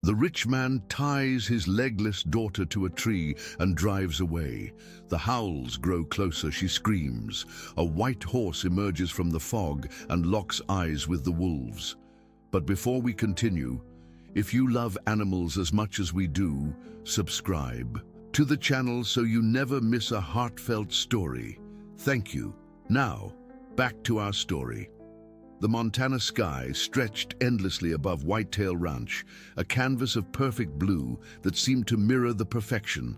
The rich man ties his legless daughter to a tree and drives away. The howls grow closer, she screams. A white horse emerges from the fog and locks eyes with the wolves. But before we continue, if you love animals as much as we do, subscribe to the channel so you never miss a heartfelt story. Thank you. Now, back to our story. The Montana sky stretched endlessly above Whitetail Ranch, a canvas of perfect blue that seemed to mirror the perfection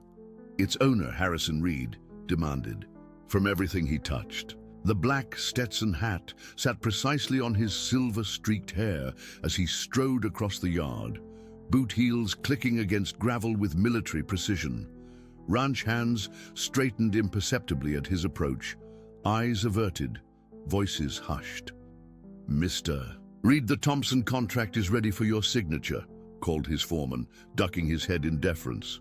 its owner, Harrison Reed, demanded from everything he touched. The black Stetson hat sat precisely on his silver-streaked hair as he strode across the yard, boot heels clicking against gravel with military precision. Ranch hands straightened imperceptibly at his approach, eyes averted, voices hushed. "Mr. Reed, the Thompson contract is ready for your signature," called his foreman, ducking his head in deference.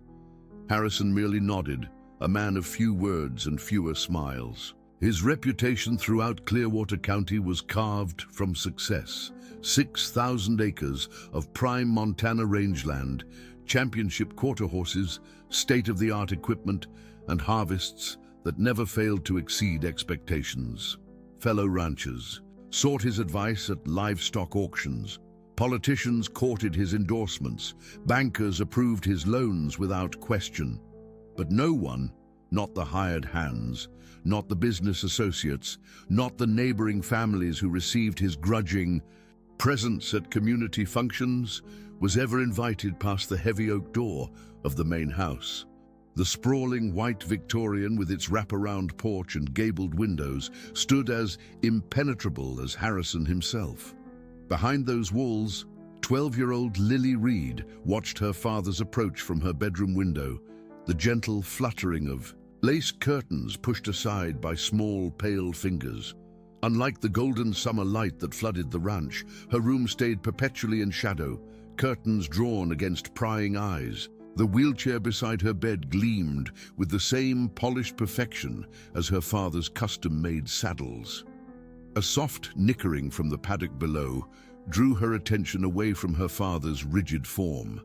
Harrison merely nodded, a man of few words and fewer smiles. His reputation throughout Clearwater County was carved from success. 6,000 acres of prime Montana rangeland, championship quarter horses, state-of-the-art equipment, and harvests that never failed to exceed expectations. Fellow ranchers sought his advice at livestock auctions. Politicians courted his endorsements. Bankers approved his loans without question. But no one, not the hired hands, not the business associates, not the neighboring families who received his grudging presence at community functions, was ever invited past the heavy oak door of the main house. The sprawling white Victorian with its wraparound porch and gabled windows stood as impenetrable as Harrison himself. Behind those walls, 12-year-old Lily Reed watched her father's approach from her bedroom window, the gentle fluttering of lace curtains pushed aside by small, pale fingers. Unlike the golden summer light that flooded the ranch, her room stayed perpetually in shadow, curtains drawn against prying eyes. The wheelchair beside her bed gleamed with the same polished perfection as her father's custom-made saddles. A soft nickering from the paddock below drew her attention away from her father's rigid form.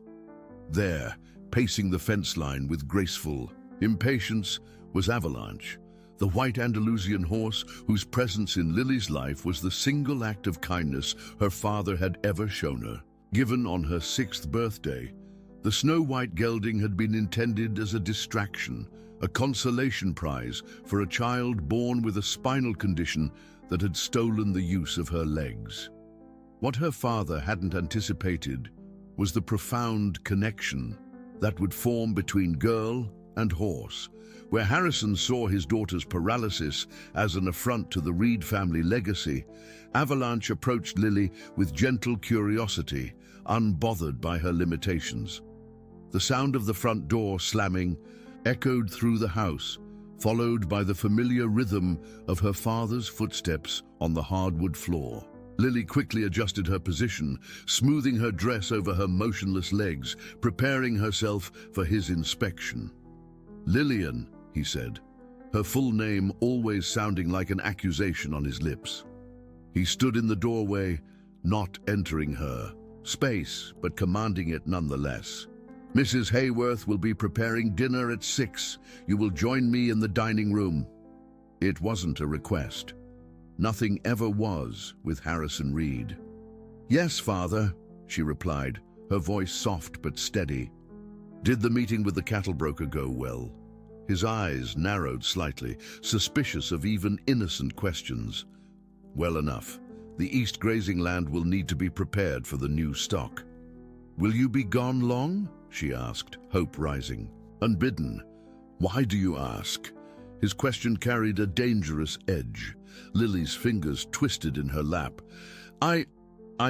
There, pacing the fence line with graceful impatience, was Avalanche, the white Andalusian horse whose presence in Lily's life was the single act of kindness her father had ever shown her. Given on her 6th birthday, the snow-white gelding had been intended as a distraction, a consolation prize for a child born with a spinal condition that had stolen the use of her legs. What her father hadn't anticipated was the profound connection that would form between girl and horse. Where Harrison saw his daughter's paralysis as an affront to the Reed family legacy, Avalanche approached Lily with gentle curiosity, unbothered by her limitations. The sound of the front door slamming echoed through the house, followed by the familiar rhythm of her father's footsteps on the hardwood floor. Lily quickly adjusted her position, smoothing her dress over her motionless legs, preparing herself for his inspection. "Lillian," he said, her full name always sounding like an accusation on his lips. He stood in the doorway, not entering her space, but commanding it nonetheless. "Mrs. Hayworth will be preparing dinner at 6. You will join me in the dining room." It wasn't a request. Nothing ever was with Harrison Reed. "Yes, Father," she replied, her voice soft but steady. "Did the meeting with the cattle broker go well?" His eyes narrowed slightly, suspicious of even innocent questions. "Well enough. The East grazing land will need to be prepared for the new stock." "Will you be gone long?" she asked, hope rising. Unbidden. "Why do you ask?" His question carried a dangerous edge. Lily's fingers twisted in her lap. I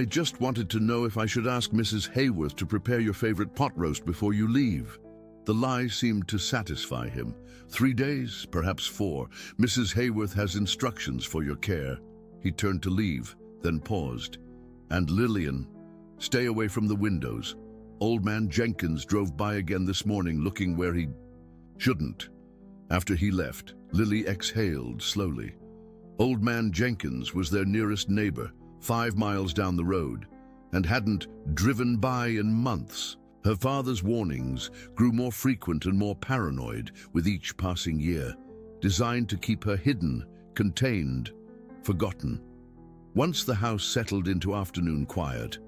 just wanted to know if I should ask Mrs. Hayworth to prepare your favorite pot roast before you leave." The lie seemed to satisfy him. 3 days, perhaps 4. "Mrs. Hayworth has instructions for your care." He turned to leave, then paused. "And Lillian, stay away from the windows. Old man Jenkins drove by again this morning looking where he shouldn't." After he left, Lily exhaled slowly. Old man Jenkins was their nearest neighbor, 5 miles down the road, and hadn't driven by in months. Her father's warnings grew more frequent and more paranoid with each passing year, designed to keep her hidden, contained, forgotten. Once the house settled into afternoon quiet,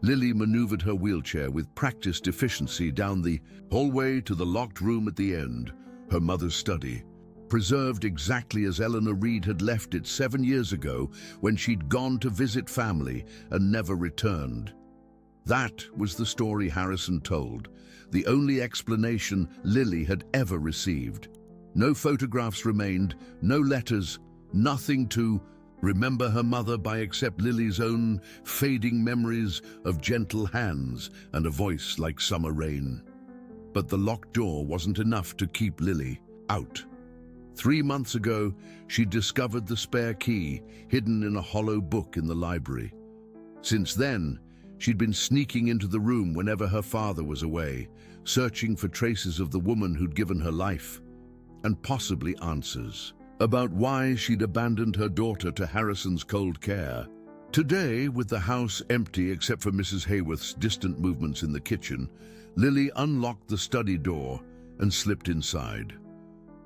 Lily maneuvered her wheelchair with practiced efficiency down the hallway to the locked room at the end, her mother's study, preserved exactly as Eleanor Reed had left it 7 years ago when she'd gone to visit family and never returned. That was the story Harrison told, the only explanation Lily had ever received. No photographs remained, no letters, nothing to remember her mother by except Lily's own fading memories of gentle hands and a voice like summer rain. But the locked door wasn't enough to keep Lily out. 3 months ago, she discovered the spare key hidden in a hollow book in the library. Since then, she'd been sneaking into the room whenever her father was away, searching for traces of the woman who'd given her life, and possibly answers about why she'd abandoned her daughter to Harrison's cold care. Today, with the house empty except for Mrs. Hayworth's distant movements in the kitchen, Lily unlocked the study door and slipped inside.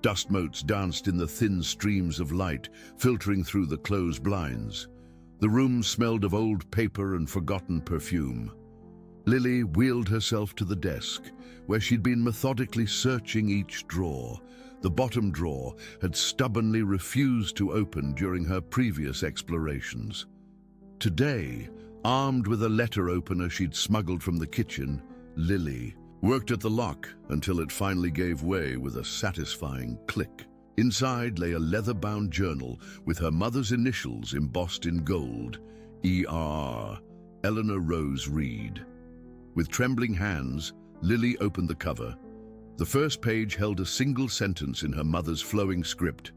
Dust motes danced in the thin streams of light filtering through the closed blinds. The room smelled of old paper and forgotten perfume. Lily wheeled herself to the desk, where she'd been methodically searching each drawer. The bottom drawer had stubbornly refused to open during her previous explorations. Today, armed with a letter opener she'd smuggled from the kitchen, Lily worked at the lock until it finally gave way with a satisfying click. Inside lay a leather-bound journal with her mother's initials embossed in gold, E.R. Eleanor Rose Reed. With trembling hands, Lily opened the cover. The first page held a single sentence in her mother's flowing script.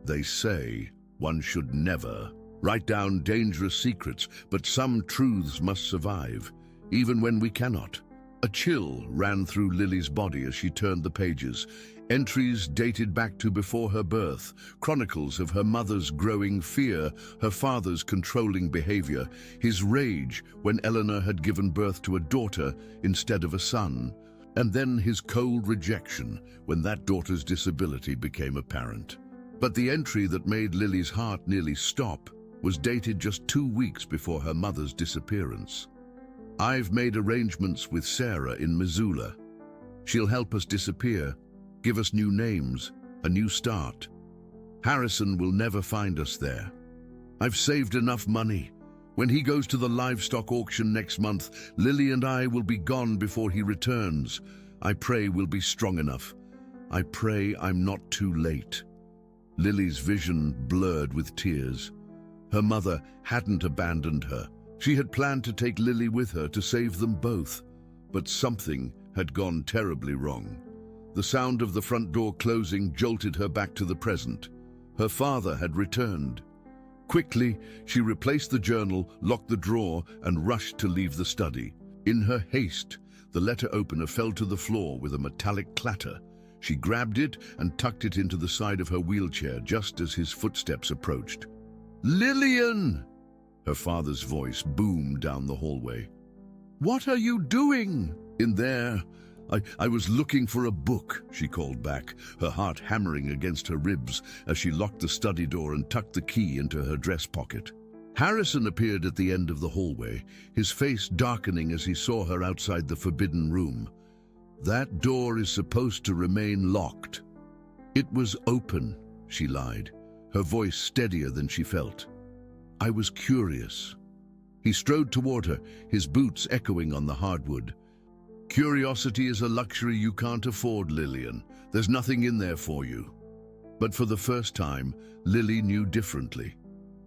"They say one should never write down dangerous secrets, but some truths must survive, even when we cannot." A chill ran through Lily's body as she turned the pages. Entries dated back to before her birth, chronicles of her mother's growing fear, her father's controlling behavior, his rage when Eleanor had given birth to a daughter instead of a son, and then his cold rejection when that daughter's disability became apparent. But the entry that made Lily's heart nearly stop was dated just 2 weeks before her mother's disappearance. "I've made arrangements with Sarah in Missoula. She'll help us disappear, give us new names, a new start. Harrison will never find us there. I've saved enough money. When he goes to the livestock auction next month, Lily and I will be gone before he returns. I pray we'll be strong enough. I pray I'm not too late." Lily's vision blurred with tears. Her mother hadn't abandoned her. She had planned to take Lily with her to save them both, but something had gone terribly wrong. The sound of the front door closing jolted her back to the present. Her father had returned. Quickly, she replaced the journal, locked the drawer, and rushed to leave the study. In her haste, the letter opener fell to the floor with a metallic clatter. She grabbed it and tucked it into the side of her wheelchair just as his footsteps approached. "Lillian!" Her father's voice boomed down the hallway. "What are you doing?" "In there. I was looking for a book," she called back, her heart hammering against her ribs as she locked the study door and tucked the key into her dress pocket. Harrison appeared at the end of the hallway, his face darkening as he saw her outside the forbidden room. "That door is supposed to remain locked." "It was open," she lied, her voice steadier than she felt. "I was curious." He strode toward her, his boots echoing on the hardwood. "Curiosity is a luxury you can't afford, Lillian. There's nothing in there for you." But for the first time, Lily knew differently.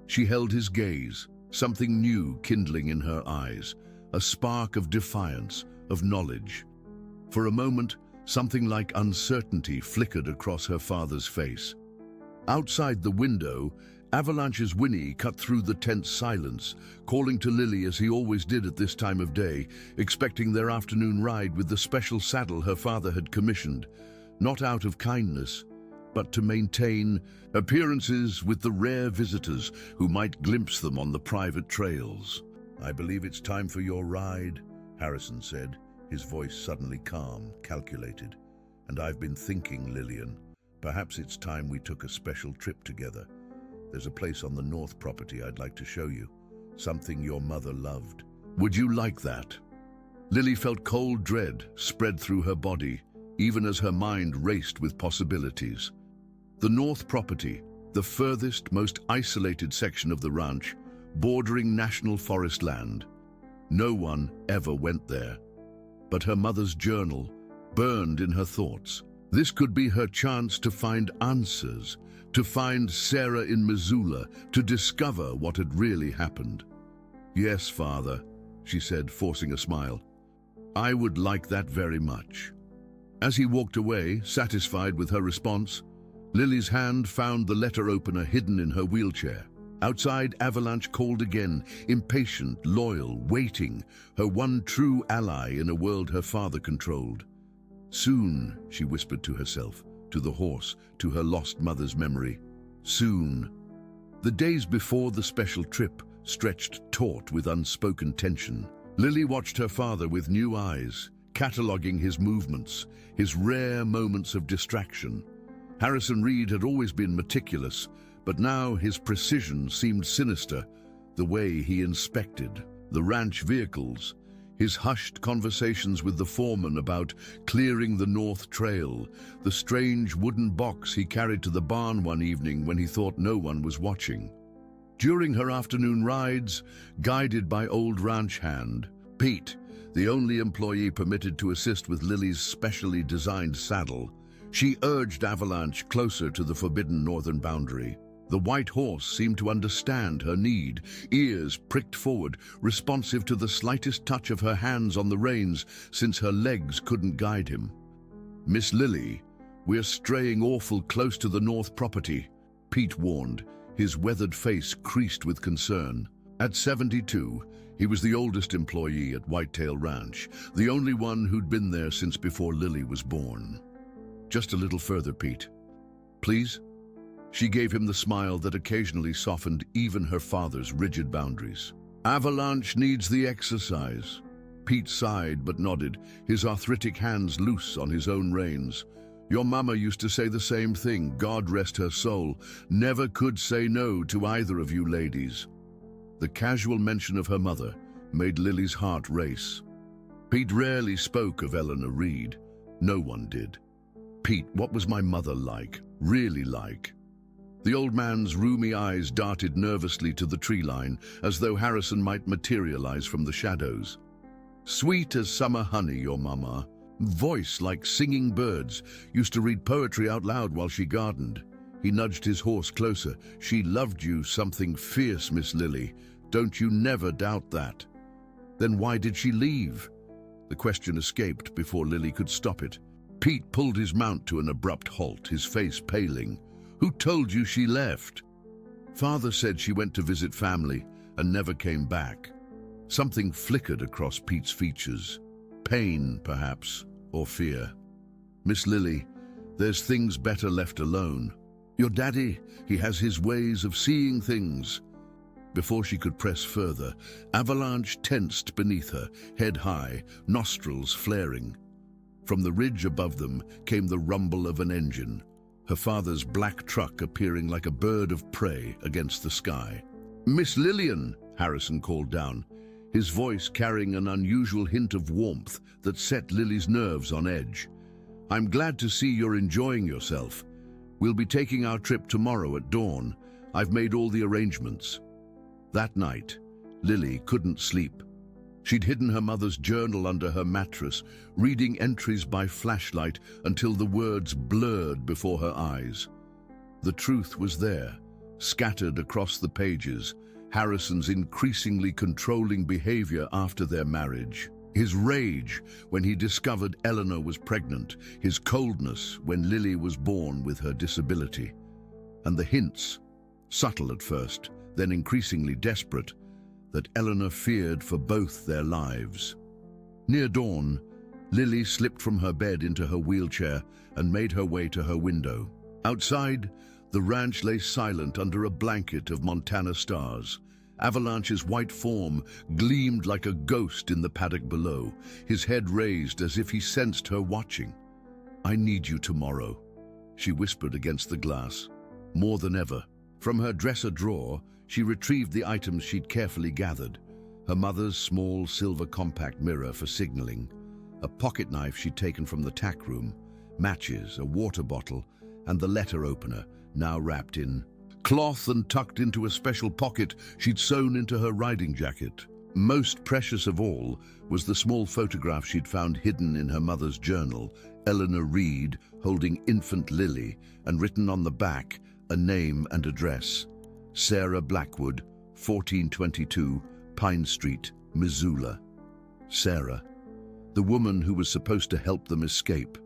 She held his gaze, something new kindling in her eyes, a spark of defiance, of knowledge. For a moment, something like uncertainty flickered across her father's face. Outside the window, Avalanche's whinny cut through the tense silence, calling to Lily as he always did at this time of day, expecting their afternoon ride with the special saddle her father had commissioned, not out of kindness, but to maintain appearances with the rare visitors who might glimpse them on the private trails. "I believe it's time for your ride," Harrison said, his voice suddenly calm, calculated. "And I've been thinking, Lillian, perhaps it's time we took a special trip together. There's a place on the north property I'd like to show you, something your mother loved. Would you like that?" Lily felt cold dread spread through her body, even as her mind raced with possibilities. The north property, the furthest, most isolated section of the ranch, bordering national forest land. No one ever went there. But her mother's journal burned in her thoughts. This could be her chance to find answers, to find Sarah in Missoula, to discover what had really happened. "Yes, Father," she said, forcing a smile. "I would like that very much." As he walked away, satisfied with her response, Lily's hand found the letter opener hidden in her wheelchair. Outside, Avalanche called again, impatient, loyal, waiting, her one true ally in a world her father controlled. "Soon," she whispered to herself, to the horse, to her lost mother's memory. Soon. The days before the special trip stretched taut with unspoken tension. Lily watched her father with new eyes, cataloguing his movements, his rare moments of distraction. Harrison Reed had always been meticulous, but now his precision seemed sinister. The way he inspected the ranch vehicles, his hushed conversations with the foreman about clearing the north trail, the strange wooden box he carried to the barn one evening when he thought no one was watching. During her afternoon rides, guided by old ranch hand, Pete, the only employee permitted to assist with Lily's specially designed saddle, she urged Avalanche closer to the forbidden northern boundary. The white horse seemed to understand her need, ears pricked forward, responsive to the slightest touch of her hands on the reins, since her legs couldn't guide him. "Miss Lily, we're straying awful close to the north property," Pete warned, his weathered face creased with concern. At 72, he was the oldest employee at Whitetail Ranch, the only one who'd been there since before Lily was born. "Just a little further, Pete. Please?" She gave him the smile that occasionally softened even her father's rigid boundaries. "Avalanche needs the exercise." Pete sighed but nodded, his arthritic hands loose on his own reins. "Your mama used to say the same thing, God rest her soul. Never could say no to either of you ladies." The casual mention of her mother made Lily's heart race. Pete rarely spoke of Eleanor Reed. No one did. "Pete, what was my mother like? Really like?" The old man's rheumy eyes darted nervously to the tree line, as though Harrison might materialize from the shadows. "Sweet as summer honey, your mama. Voice like singing birds. Used to read poetry out loud while she gardened." He nudged his horse closer. "She loved you something fierce, Miss Lily. Don't you never doubt that." "Then why did she leave?" The question escaped before Lily could stop it. Pete pulled his mount to an abrupt halt, his face paling. "Who told you she left?" "Father said she went to visit family and never came back." Something flickered across Pete's features. Pain, perhaps, or fear. "Miss Lily, there's things better left alone. Your daddy, he has his ways of seeing things." Before she could press further, Avalanche tensed beneath her, head high, nostrils flaring. From the ridge above them came the rumble of an engine, her father's black truck appearing like a bird of prey against the sky. "Miss Lillian," Harrison called down, his voice carrying an unusual hint of warmth that set Lily's nerves on edge. "I'm glad to see you're enjoying yourself. We'll be taking our trip tomorrow at dawn. I've made all the arrangements." That night, Lily couldn't sleep. She'd hidden her mother's journal under her mattress, reading entries by flashlight until the words blurred before her eyes. The truth was there, scattered across the pages, Harrison's increasingly controlling behavior after their marriage, his rage when he discovered Eleanor was pregnant, his coldness when Lily was born with her disability, and the hints, subtle at first, then increasingly desperate, that Eleanor feared for both their lives. Near dawn, Lily slipped from her bed into her wheelchair and made her way to her window. Outside, the ranch lay silent under a blanket of Montana stars, Avalanche's white form gleamed like a ghost in the paddock below, his head raised as if he sensed her watching. "I need you tomorrow," she whispered against the glass. More than ever. From her dresser drawer, she retrieved the items she'd carefully gathered. Her mother's small silver compact mirror for signaling, a pocket knife she'd taken from the tack room, matches, a water bottle, and the letter opener, now wrapped in cloth and tucked into a special pocket she'd sewn into her riding jacket. Most precious of all was the small photograph she'd found hidden in her mother's journal, Eleanor Reed holding infant Lily, and written on the back a name and address: Sarah Blackwood, 1422 Pine Street, Missoula. Sarah, the woman who was supposed to help them escape.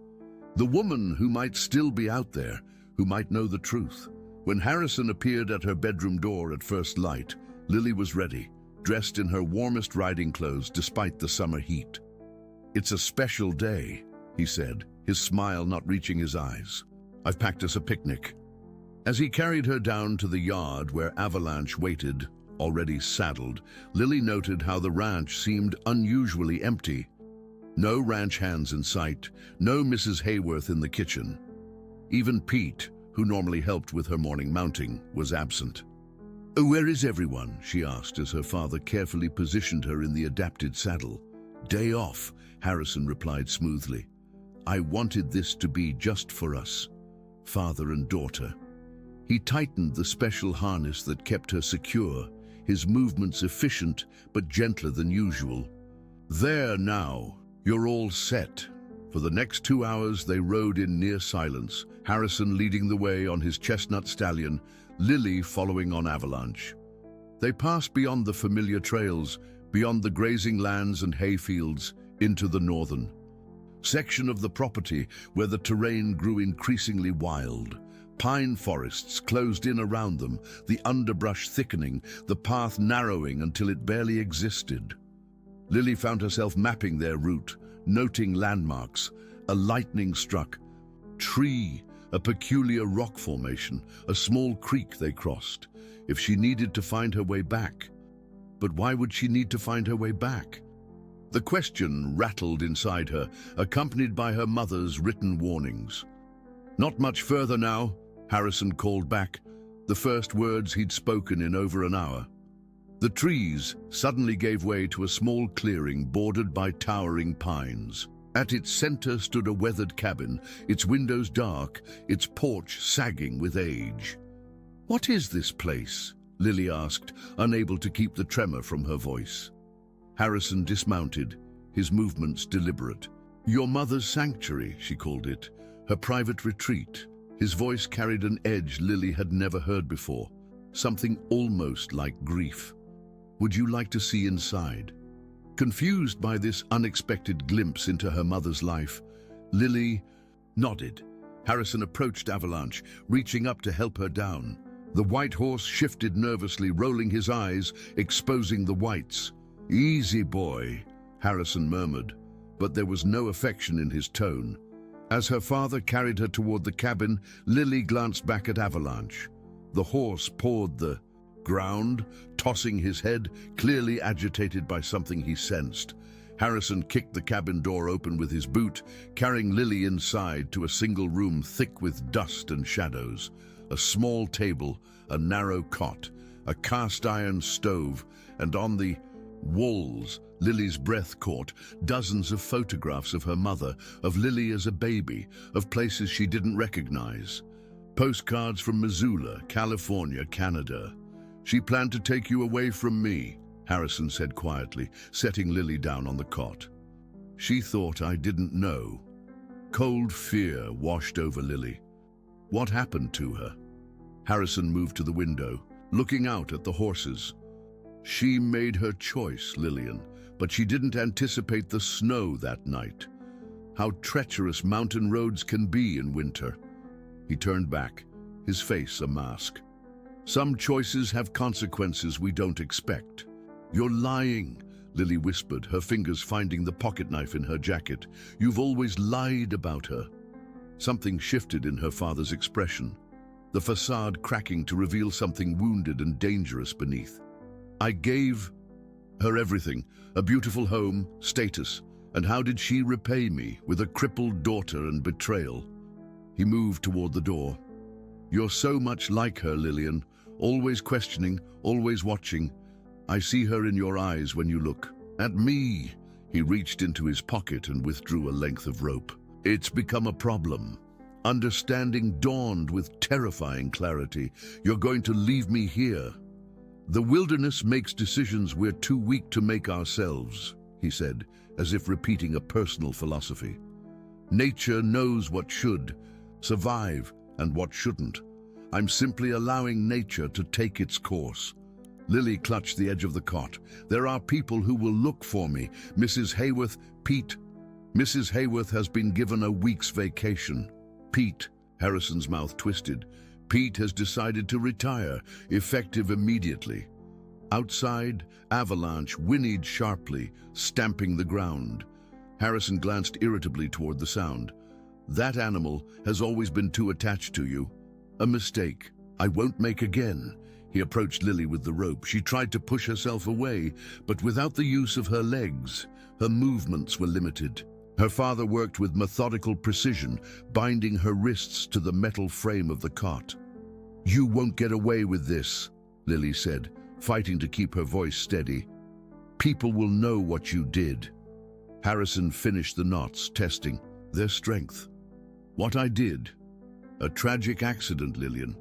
The woman who might still be out there, who might know the truth. When Harrison appeared at her bedroom door at first light, Lily was ready, dressed in her warmest riding clothes despite the summer heat. "It's a special day," he said, his smile not reaching his eyes. "I've packed us a picnic." As he carried her down to the yard where Avalanche waited, already saddled, Lily noted how the ranch seemed unusually empty. No ranch hands in sight, no Mrs. Hayworth in the kitchen. Even Pete, who normally helped with her morning mounting, was absent. "Where is everyone?" she asked as her father carefully positioned her in the adapted saddle. "Day off," Harrison replied smoothly. "I wanted this to be just for us, father and daughter." He tightened the special harness that kept her secure, his movements efficient but gentler than usual. "There now, you're all set." For the next 2 hours they rode in near silence, Harrison leading the way on his chestnut stallion, Lily following on Avalanche. They passed beyond the familiar trails, beyond the grazing lands and hayfields, into the northern section of the property where the terrain grew increasingly wild. Pine forests closed in around them, the underbrush thickening, the path narrowing until it barely existed. Lily found herself mapping their route, noting landmarks: a lightning-struck tree, a peculiar rock formation, a small creek they crossed. If she needed to find her way back. But why would she need to find her way back? The question rattled inside her, accompanied by her mother's written warnings. "Not much further now," Harrison called back, the first words he'd spoken in over an hour. The trees suddenly gave way to a small clearing bordered by towering pines. At its center stood a weathered cabin, its windows dark, its porch sagging with age. "What is this place?" Lily asked, unable to keep the tremor from her voice. Harrison dismounted, his movements deliberate. "Your mother's sanctuary," she called it, her private retreat. His voice carried an edge Lily had never heard before, something almost like grief. "Would you like to see inside?" Confused by this unexpected glimpse into her mother's life, Lily nodded. Harrison approached Avalanche, reaching up to help her down. The white horse shifted nervously, rolling his eyes, exposing the whites. "Easy, boy," Harrison murmured, but there was no affection in his tone. As her father carried her toward the cabin, Lily glanced back at Avalanche. The horse pawed the ground, tossing his head, clearly agitated by something he sensed. Harrison kicked the cabin door open with his boot, carrying Lily inside to a single room thick with dust and shadows. A small table, a narrow cot, a cast-iron stove, and on the walls, Lily's breath caught, dozens of photographs of her mother, of Lily as a baby, of places she didn't recognize. Postcards from Missoula, California, Canada. "She planned to take you away from me," Harrison said quietly, setting Lily down on the cot. "She thought I didn't know." Cold fear washed over Lily. What happened to her? Harrison moved to the window, looking out at the horses. She made her choice, Lillian, but she didn't anticipate the snow that night. How treacherous mountain roads can be in winter. He turned back, his face a mask. "Some choices have consequences we don't expect." "You're lying," Lily whispered, her fingers finding the pocket knife in her jacket. "You've always lied about her." Something shifted in her father's expression, the facade cracking to reveal something wounded and dangerous beneath. I gave her everything, a beautiful home, status, and how did she repay me with a crippled daughter and betrayal? He moved toward the door. You're so much like her, Lillian, always questioning, always watching. I see her in your eyes when you look at me. He reached into his pocket and withdrew a length of rope. It's become a problem. Understanding dawned with terrifying clarity. You're going to leave me here. The wilderness makes decisions we're too weak to make ourselves, he said, as if repeating a personal philosophy. Nature knows what should survive and what shouldn't. I'm simply allowing nature to take its course. Lily clutched the edge of the cot. There are people who will look for me. Mrs. Hayworth, Pete. Mrs. Hayworth has been given a week's vacation. Pete, Harrison's mouth twisted. Pete has decided to retire, effective immediately. Outside, Avalanche whinnied sharply, stamping the ground. Harrison glanced irritably toward the sound. That animal has always been too attached to you. A mistake I won't make again. He approached Lily with the rope. She tried to push herself away, but without the use of her legs, her movements were limited. Her father worked with methodical precision, binding her wrists to the metal frame of the cot. You won't get away with this, Lily said, fighting to keep her voice steady. People will know what you did. Harrison finished the knots, testing their strength. What I did? A tragic accident, Lillian.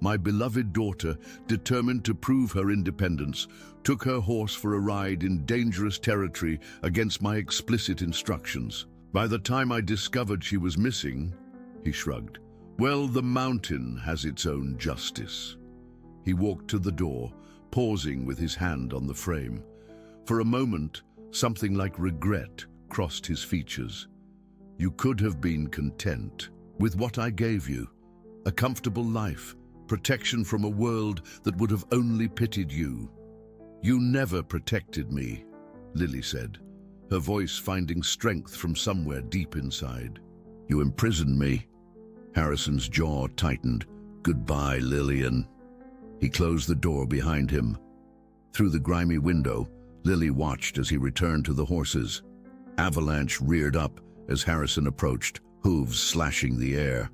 My beloved daughter, determined to prove her independence, took her horse for a ride in dangerous territory against my explicit instructions. By the time I discovered she was missing, he shrugged. Well, the mountain has its own justice. He walked to the door, pausing with his hand on the frame. For a moment, something like regret crossed his features. You could have been content with what I gave you, a comfortable life, protection from a world that would have only pitied you. You never protected me, Lily said, her voice finding strength from somewhere deep inside. You imprisoned me. Harrison's jaw tightened. Goodbye, Lillian. He closed the door behind him. Through the grimy window, Lily watched as he returned to the horses. Avalanche reared up as Harrison approached, hooves slashing the air.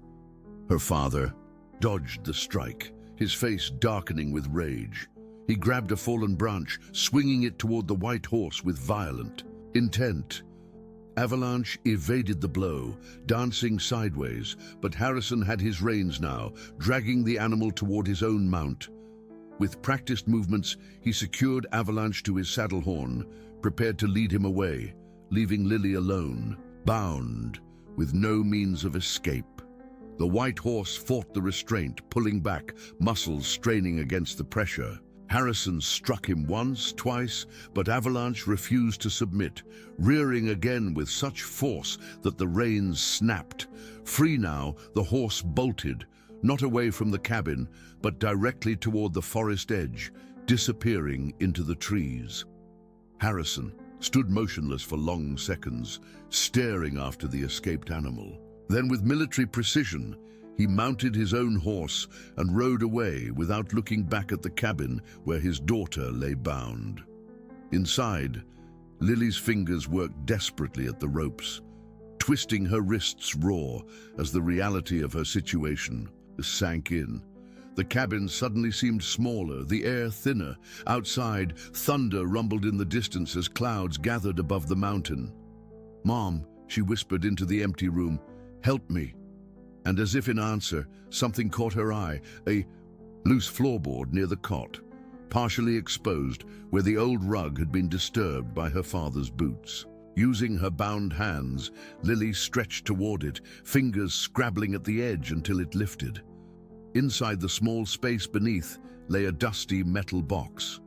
Her father dodged the strike, his face darkening with rage. He grabbed a fallen branch, swinging it toward the white horse with violent intent. Avalanche evaded the blow, dancing sideways, but Harrison had his reins now, dragging the animal toward his own mount. With practiced movements, he secured Avalanche to his saddle horn, prepared to lead him away, leaving Lily alone, bound, with no means of escape. The white horse fought the restraint, pulling back, muscles straining against the pressure. Harrison struck him once, twice, but Avalanche refused to submit, rearing again with such force that the reins snapped. Free now, the horse bolted, not away from the cabin, but directly toward the forest edge, disappearing into the trees. Harrison stood motionless for long seconds, staring after the escaped animal. Then, with military precision, he mounted his own horse and rode away without looking back at the cabin where his daughter lay bound. Inside, Lily's fingers worked desperately at the ropes, twisting her wrists raw as the reality of her situation sank in. The cabin suddenly seemed smaller, the air thinner. Outside, thunder rumbled in the distance as clouds gathered above the mountain. "Mom," she whispered into the empty room, "help me." And as if in answer, something caught her eye, a loose floorboard near the cot, partially exposed where the old rug had been disturbed by her father's boots. Using her bound hands, Lily stretched toward it, fingers scrabbling at the edge until it lifted. Inside the small space beneath lay a dusty metal box.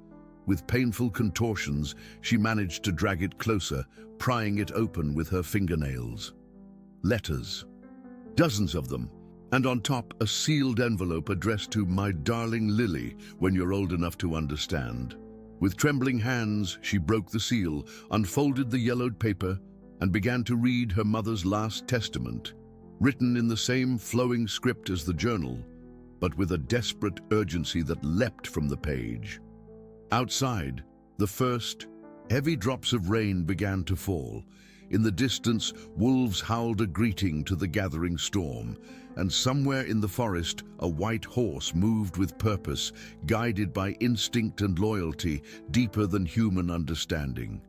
With painful contortions, she managed to drag it closer, prying it open with her fingernails. Letters. Dozens of them, and on top a sealed envelope addressed to "My darling Lily, when you're old enough to understand." With trembling hands, she broke the seal, unfolded the yellowed paper, and began to read her mother's last testament, written in the same flowing script as the journal, but with a desperate urgency that leapt from the page. Outside, the first heavy drops of rain began to fall. In the distance, wolves howled a greeting to the gathering storm, and somewhere in the forest, a white horse moved with purpose, guided by instinct and loyalty deeper than human understanding.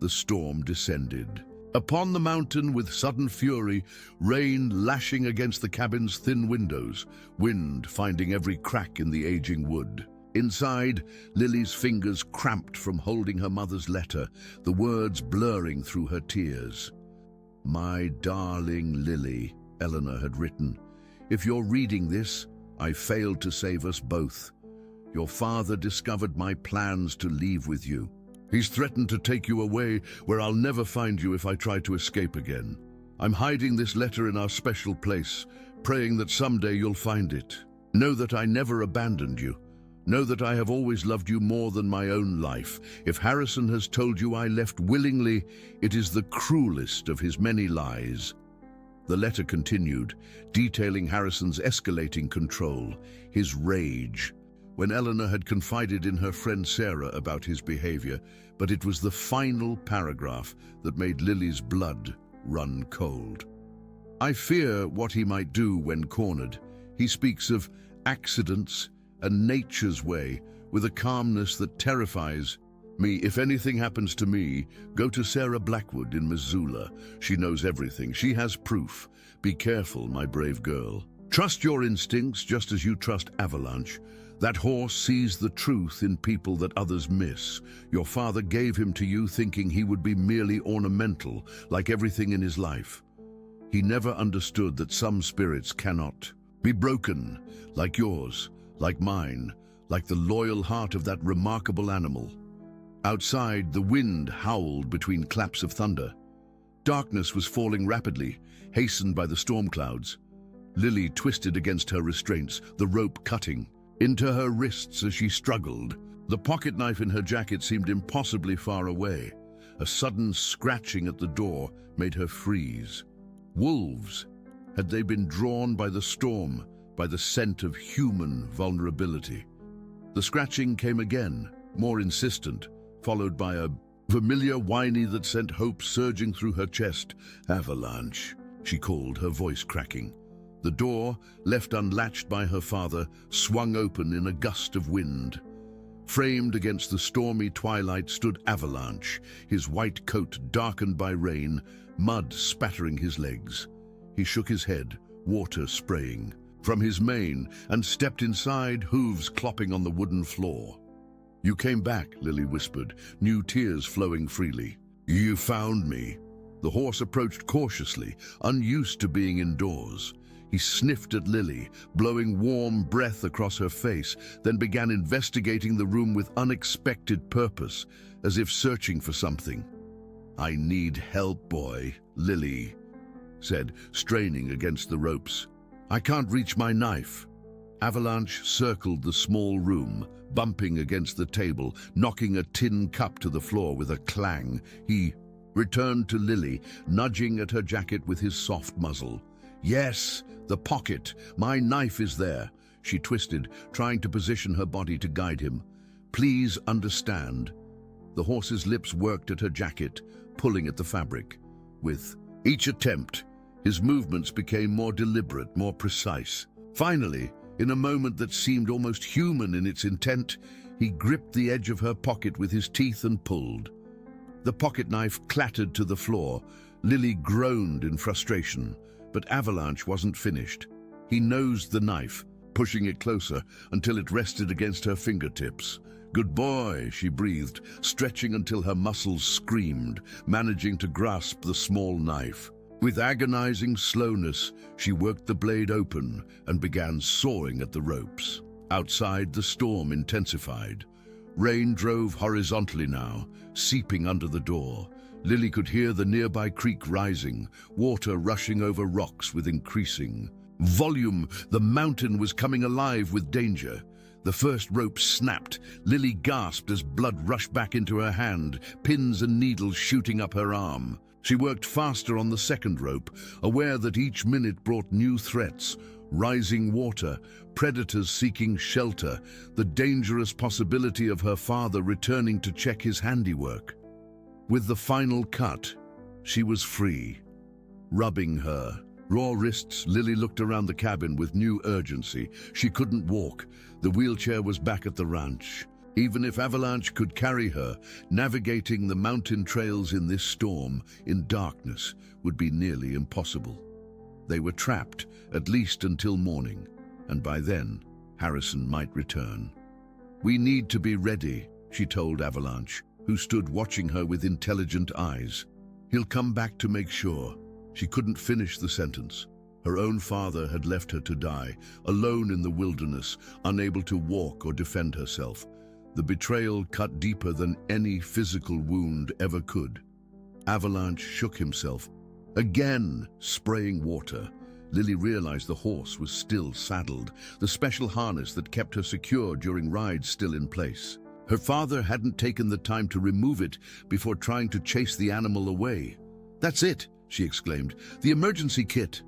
The storm descended. Upon the mountain with sudden fury, rain lashing against the cabin's thin windows, wind finding every crack in the aging wood. Inside, Lily's fingers cramped from holding her mother's letter, the words blurring through her tears. "My darling Lily," Eleanor had written, "if you're reading this, I failed to save us both. Your father discovered my plans to leave with you. He's threatened to take you away where I'll never find you if I try to escape again. I'm hiding this letter in our special place, praying that someday you'll find it. Know that I never abandoned you. Know that I have always loved you more than my own life. If Harrison has told you I left willingly, it is the cruelest of his many lies." The letter continued, detailing Harrison's escalating control, his rage. When Eleanor had confided in her friend Sarah about his behavior, but it was the final paragraph that made Lily's blood run cold. "I fear what he might do when cornered. He speaks of accidents and nature's way with a calmness that terrifies me. If anything happens to me, go to Sarah Blackwood in Missoula. She knows everything. She has proof. Be careful, my brave girl. Trust your instincts just as you trust Avalanche. That horse sees the truth in people that others miss. Your father gave him to you thinking he would be merely ornamental, like everything in his life. He never understood that some spirits cannot be broken, like yours, like mine, like the loyal heart of that remarkable animal." Outside, the wind howled between claps of thunder. Darkness was falling rapidly, hastened by the storm clouds. Lily twisted against her restraints, the rope cutting into her wrists as she struggled. The pocket knife in her jacket seemed impossibly far away. A sudden scratching at the door made her freeze. Wolves! Had they been drawn by the storm, by the scent of human vulnerability? The scratching came again, more insistent, followed by a familiar whine that sent hope surging through her chest. "Avalanche," she called, her voice cracking. The door, left unlatched by her father, swung open in a gust of wind. Framed against the stormy twilight stood Avalanche, his white coat darkened by rain, mud spattering his legs. He shook his head, water spraying from his mane, and stepped inside, hooves clopping on the wooden floor. "You came back," Lily whispered, new tears flowing freely. "You found me." The horse approached cautiously, unused to being indoors. He sniffed at Lily, blowing warm breath across her face, then began investigating the room with unexpected purpose, as if searching for something. "I need help, boy," Lily said, straining against the ropes. "I can't reach my knife." Avalanche circled the small room, bumping against the table, knocking a tin cup to the floor with a clang. He returned to Lily, nudging at her jacket with his soft muzzle. "Yes, the pocket. My knife is there." She twisted, trying to position her body to guide him. "Please understand." The horse's lips worked at her jacket, pulling at the fabric. With each attempt, his movements became more deliberate, more precise. Finally, in a moment that seemed almost human in its intent, he gripped the edge of her pocket with his teeth and pulled. The pocket knife clattered to the floor. Lily groaned in frustration, but Avalanche wasn't finished. He nosed the knife, pushing it closer until it rested against her fingertips. "Good boy," she breathed, stretching until her muscles screamed, managing to grasp the small knife. With agonizing slowness, she worked the blade open and began sawing at the ropes. Outside, the storm intensified. Rain drove horizontally now, seeping under the door. Lily could hear the nearby creek rising, water rushing over rocks with increasing volume. The mountain was coming alive with danger. The first rope snapped. Lily gasped as blood rushed back into her hand, pins and needles shooting up her arm. She worked faster on the second rope, aware that each minute brought new threats. Rising water, predators seeking shelter, the dangerous possibility of her father returning to check his handiwork. With the final cut, she was free. Rubbing her raw wrists, Lily looked around the cabin with new urgency. She couldn't walk. The wheelchair was back at the ranch. Even if Avalanche could carry her, navigating the mountain trails in this storm, in darkness, would be nearly impossible. They were trapped, at least until morning, and by then, Harrison might return. "We need to be ready," she told Avalanche, who stood watching her with intelligent eyes. "He'll come back to make sure." She couldn't finish the sentence. Her own father had left her to die, alone in the wilderness, unable to walk or defend herself. The betrayal cut deeper than any physical wound ever could. Avalanche shook himself, again spraying water. Lily realized the horse was still saddled, the special harness that kept her secure during rides still in place. Her father hadn't taken the time to remove it before trying to chase the animal away. "That's it," she exclaimed, "the emergency kit."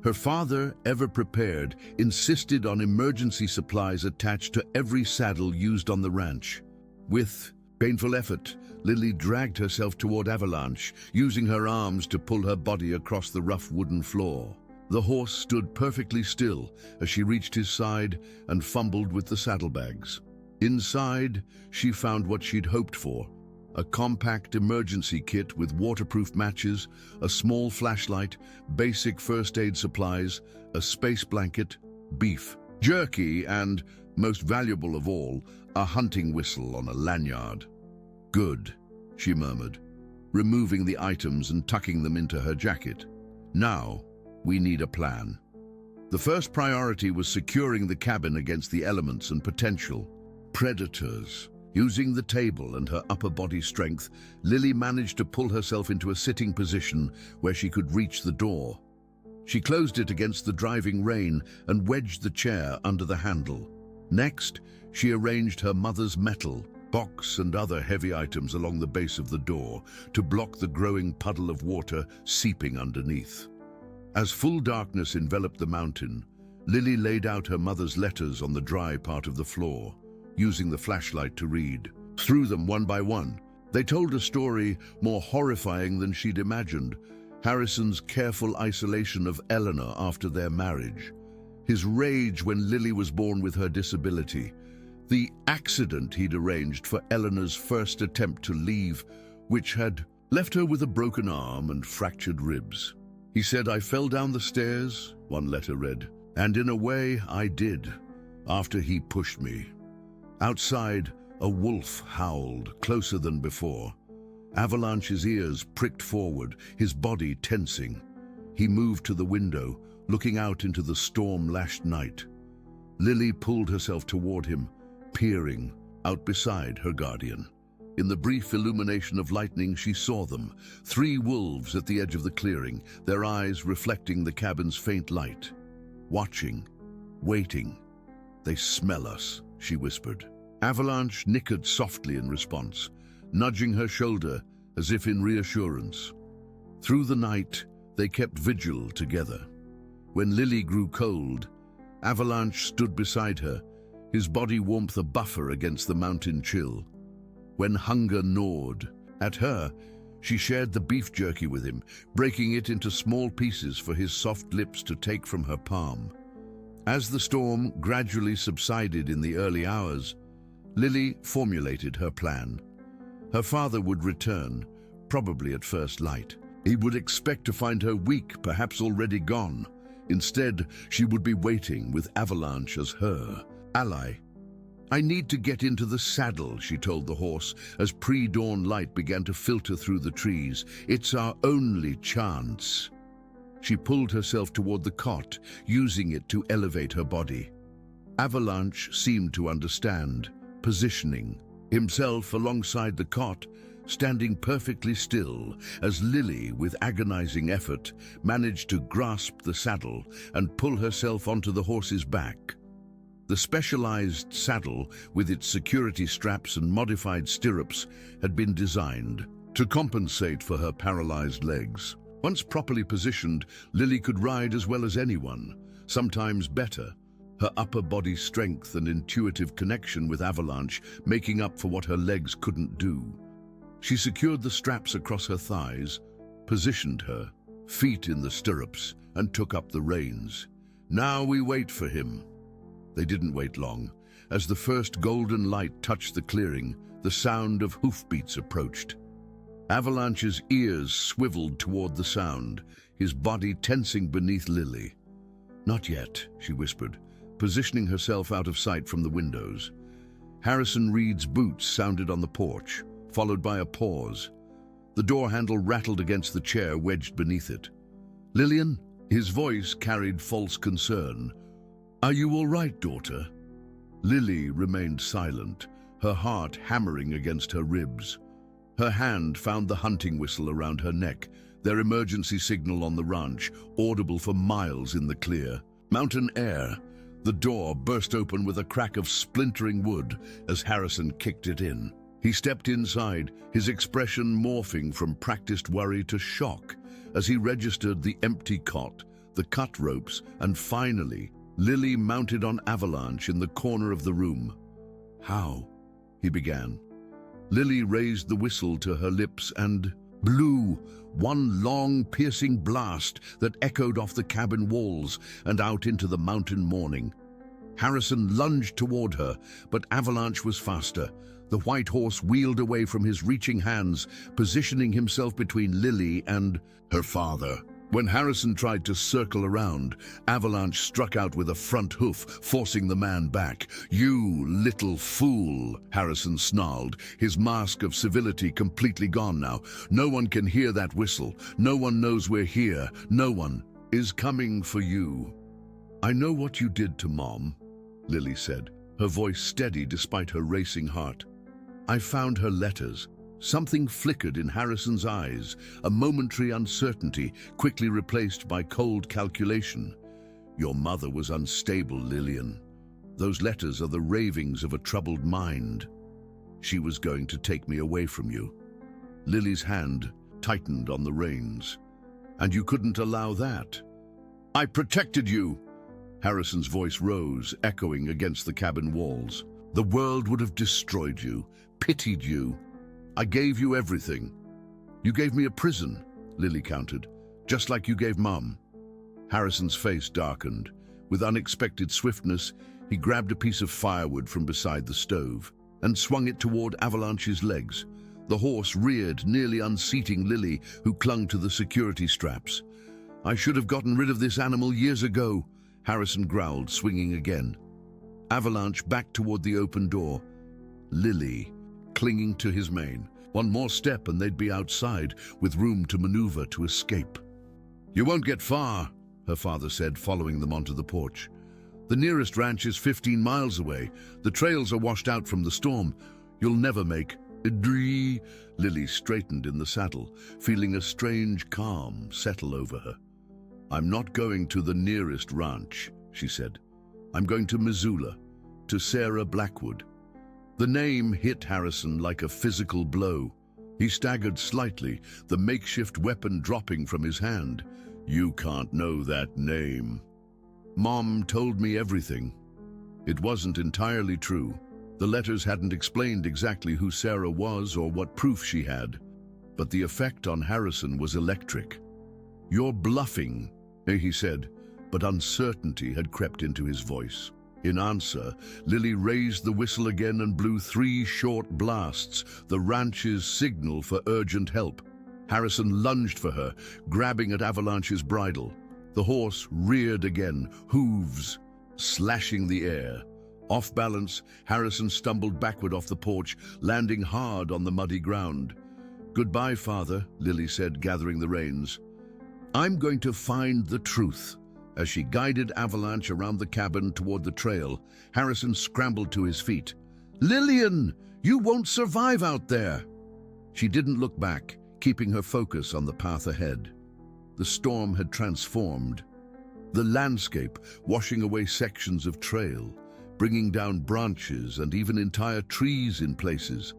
Her father, ever prepared, insisted on emergency supplies attached to every saddle used on the ranch. With painful effort, Lily dragged herself toward Avalanche, using her arms to pull her body across the rough wooden floor. The horse stood perfectly still as she reached his side and fumbled with the saddlebags. Inside, she found what she'd hoped for: a compact emergency kit with waterproof matches, a small flashlight, basic first aid supplies, a space blanket, beef jerky, and, most valuable of all, a hunting whistle on a lanyard. "Good," she murmured, removing the items and tucking them into her jacket. "Now, we need a plan." The first priority was securing the cabin against the elements and potential predators. Using the table and her upper body strength, Lily managed to pull herself into a sitting position where she could reach the door. She closed it against the driving rain and wedged the chair under the handle. Next, she arranged her mother's metal box and other heavy items along the base of the door to block the growing puddle of water seeping underneath. As full darkness enveloped the mountain, Lily laid out her mother's letters on the dry part of the floor, using the flashlight to read. Through them one by one, they told a story more horrifying than she'd imagined. Harrison's careful isolation of Eleanor after their marriage, his rage when Lily was born with her disability, the accident he'd arranged for Eleanor's first attempt to leave, which had left her with a broken arm and fractured ribs. He said, "I fell down the stairs," one letter read, "and in a way I did, after he pushed me." Outside, a wolf howled, closer than before. Avalanche's ears pricked forward, his body tensing. He moved to the window, looking out into the storm-lashed night. Lily pulled herself toward him, peering out beside her guardian. In the brief illumination of lightning, she saw them, 3 wolves at the edge of the clearing, their eyes reflecting the cabin's faint light. Watching, waiting. "They smell us," she whispered. Avalanche nickered softly in response, nudging her shoulder as if in reassurance. Through the night, they kept vigil together. When Lily grew cold, Avalanche stood beside her, his body warmth a buffer against the mountain chill. When hunger gnawed at her, she shared the beef jerky with him, breaking it into small pieces for his soft lips to take from her palm. As the storm gradually subsided in the early hours, Lily formulated her plan. Her father would return, probably at first light. He would expect to find her weak, perhaps already gone. Instead, she would be waiting with Avalanche as her ally. "I need to get into the saddle," she told the horse as pre-dawn light began to filter through the trees. "It's our only chance." She pulled herself toward the cot, using it to elevate her body. Avalanche seemed to understand, positioning himself alongside the cot, standing perfectly still as Lily, with agonizing effort, managed to grasp the saddle and pull herself onto the horse's back. The specialized saddle, with its security straps and modified stirrups, had been designed to compensate for her paralyzed legs. Once properly positioned, Lily could ride as well as anyone, sometimes better, her upper body strength and intuitive connection with Avalanche making up for what her legs couldn't do. She secured the straps across her thighs, positioned her, feet in the stirrups, and took up the reins. Now we wait for him. They didn't wait long. As the first golden light touched the clearing, the sound of hoofbeats approached. Avalanche's ears swiveled toward the sound, his body tensing beneath Lily. "Not yet," she whispered, positioning herself out of sight from the windows. Harrison Reed's boots sounded on the porch, followed by a pause. The door handle rattled against the chair wedged beneath it. "Lillian?" His voice carried false concern. "Are you all right, daughter?" Lily remained silent, her heart hammering against her ribs. Her hand found the hunting whistle around her neck, their emergency signal on the ranch, audible for miles in the clear. Mountain air. The door burst open with a crack of splintering wood as Harrison kicked it in. He stepped inside, his expression morphing from practiced worry to shock as he registered the empty cot, the cut ropes, and finally, Lily mounted on Avalanche in the corner of the room. "How?" he began. Lily raised the whistle to her lips and blew, one long, piercing blast that echoed off the cabin walls and out into the mountain morning. Harrison lunged toward her, but Avalanche was faster. The white horse wheeled away from his reaching hands, positioning himself between Lily and her father. When Harrison tried to circle around, Avalanche struck out with a front hoof, forcing the man back. "You little fool," Harrison snarled, his mask of civility completely gone now. "No one can hear that whistle. No one knows we're here. No one is coming for you." "I know what you did to Mom," Lily said, her voice steady despite her racing heart. "I found her letters." Something flickered in Harrison's eyes, a momentary uncertainty quickly replaced by cold calculation. "Your mother was unstable, Lillian. Those letters are the ravings of a troubled mind. She was going to take me away from you." Lily's hand tightened on the reins. "And you couldn't allow that." "I protected you." Harrison's voice rose, echoing against the cabin walls. "The world would have destroyed you, pitied you. I gave you everything. You gave me a prison," Lily countered, "just like you gave Mom." Harrison's face darkened. With unexpected swiftness, he grabbed a piece of firewood from beside the stove and swung it toward Avalanche's legs. The horse reared, nearly unseating Lily, who clung to the security straps. "I should have gotten rid of this animal years ago," Harrison growled, swinging again. Avalanche backed toward the open door. Lily clinging to his mane. One more step and they'd be outside, with room to maneuver to escape. "You won't get far," her father said, following them onto the porch. "The nearest ranch is 15 miles away. The trails are washed out from the storm. You'll never make Idri." Lily straightened in the saddle, feeling a strange calm settle over her. "I'm not going to the nearest ranch," she said. "I'm going to Missoula, to Sarah Blackwood." The name hit Harrison like a physical blow. He staggered slightly, the makeshift weapon dropping from his hand. "You can't know that name." "Mom told me everything." It wasn't entirely true. The letters hadn't explained exactly who Sarah was or what proof she had. But the effect on Harrison was electric. "You're bluffing," he said, but uncertainty had crept into his voice. In answer, Lily raised the whistle again and blew 3 short blasts, the ranch's signal for urgent help. Harrison lunged for her, grabbing at Avalanche's bridle. The horse reared again, hooves slashing the air. Off balance, Harrison stumbled backward off the porch, landing hard on the muddy ground. "Goodbye, Father," Lily said, gathering the reins. "I'm going to find the truth." As she guided Avalanche around the cabin toward the trail, Harrison scrambled to his feet. "Lillian, you won't survive out there!" She didn't look back, keeping her focus on the path ahead. The storm had transformed the landscape, washing away sections of trail, bringing down branches and even entire trees in places.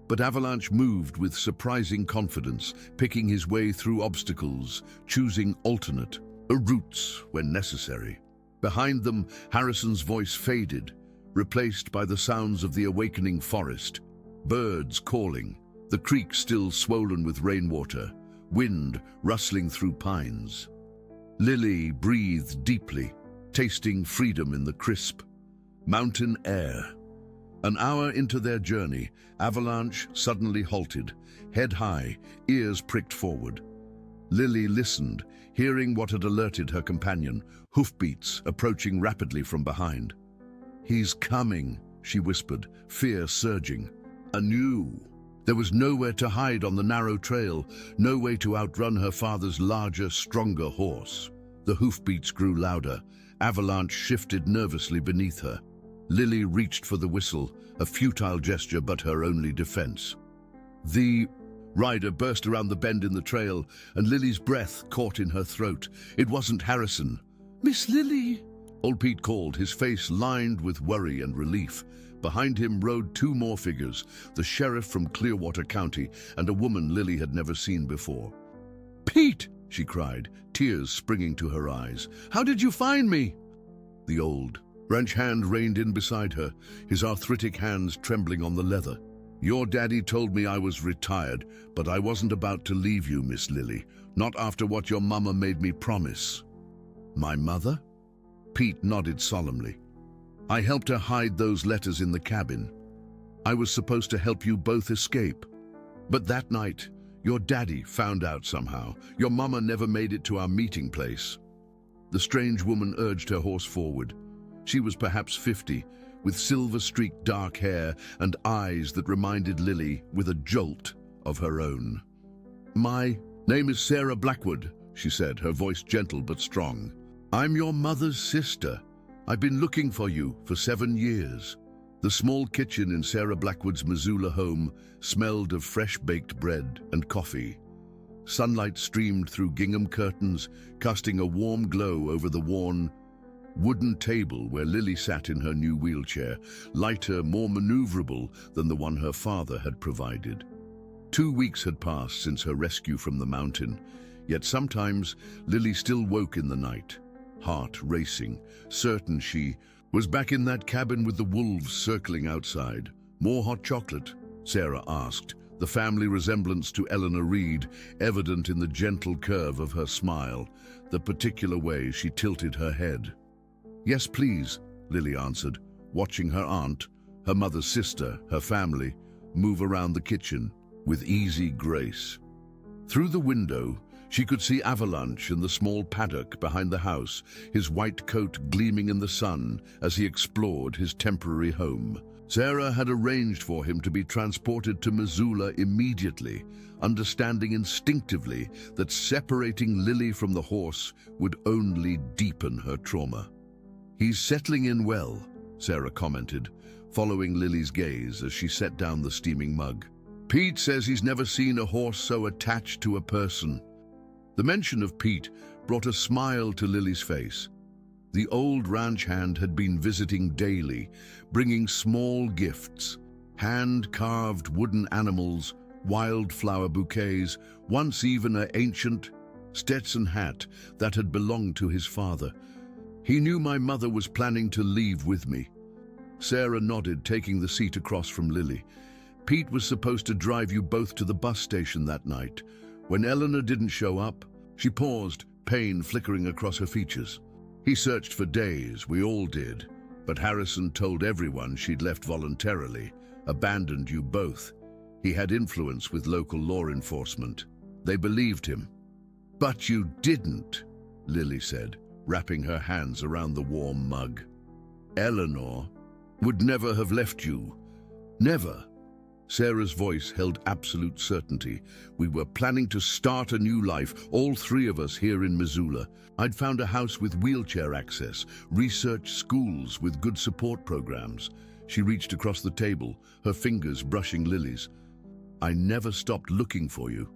But Avalanche moved with surprising confidence, picking his way through obstacles, choosing alternate routes when necessary. Behind them, Harrison's voice faded, replaced by the sounds of the awakening forest. Birds calling, the creek still swollen with rainwater, wind rustling through pines. Lily breathed deeply, tasting freedom in the crisp mountain air. An hour into their journey, Avalanche suddenly halted, head high, ears pricked forward. Lily listened, hearing what had alerted her companion, hoofbeats approaching rapidly from behind. "He's coming," she whispered, fear surging. Anew. There was nowhere to hide on the narrow trail, no way to outrun her father's larger, stronger horse. The hoofbeats grew louder. Avalanche shifted nervously beneath her. Lily reached for the whistle, a futile gesture but her only defense. The rider burst around the bend in the trail, and Lily's breath caught in her throat. It wasn't Harrison. "Miss Lily!" Old Pete called, his face lined with worry and relief. Behind him rode two more figures, the sheriff from Clearwater County and a woman Lily had never seen before. "Pete!" she cried, tears springing to her eyes. "How did you find me?" The old ranch hand reined in beside her, his arthritic hands trembling on the leather. "Your daddy told me I was retired, but I wasn't about to leave you, Miss Lily. Not after what your mama made me promise." "My mother?" Pete nodded solemnly. "I helped her hide those letters in the cabin. I was supposed to help you both escape. But that night, your daddy found out somehow. Your mama never made it to our meeting place." The strange woman urged her horse forward. She was perhaps 50, with silver-streaked dark hair and eyes that reminded Lily, with a jolt, of her own. "My name is Sarah Blackwood," she said, her voice gentle but strong. "I'm your mother's sister. I've been looking for you for 7 years." The small kitchen in Sarah Blackwood's Missoula home smelled of fresh-baked bread and coffee. Sunlight streamed through gingham curtains, casting a warm glow over the worn wooden table where Lily sat in her new wheelchair, lighter, more maneuverable than the one her father had provided. 2 weeks had passed since her rescue from the mountain, yet sometimes Lily still woke in the night, heart racing, certain she was back in that cabin with the wolves circling outside. "More hot chocolate?" Sarah asked, the family resemblance to Eleanor Reed evident in the gentle curve of her smile, the particular way she tilted her head. "Yes, please," Lily answered, watching her aunt, her mother's sister, her family, move around the kitchen with easy grace. Through the window, she could see Avalanche in the small paddock behind the house, his white coat gleaming in the sun as he explored his temporary home. Sarah had arranged for him to be transported to Missoula immediately, understanding instinctively that separating Lily from the horse would only deepen her trauma. "He's settling in well," Sarah commented, following Lily's gaze as she set down the steaming mug. "Pete says he's never seen a horse so attached to a person." The mention of Pete brought a smile to Lily's face. The old ranch hand had been visiting daily, bringing small gifts, hand-carved wooden animals, wildflower bouquets, once even an ancient Stetson hat that had belonged to his father. "He knew my mother was planning to leave with me." Sarah nodded, taking the seat across from Lily. "Pete was supposed to drive you both to the bus station that night. When Eleanor didn't show up," she paused, pain flickering across her features. "He searched for days, we all did, but Harrison told everyone she'd left voluntarily, abandoned you both. He had influence with local law enforcement. They believed him." "But you didn't," Lily said, wrapping her hands around the warm mug. "Eleanor would never have left you. Never." Sarah's voice held absolute certainty. "We were planning to start a new life, all 3 of us here in Missoula. I'd found a house with wheelchair access, research schools with good support programs." She reached across the table, her fingers brushing Lily's. "I never stopped looking for you."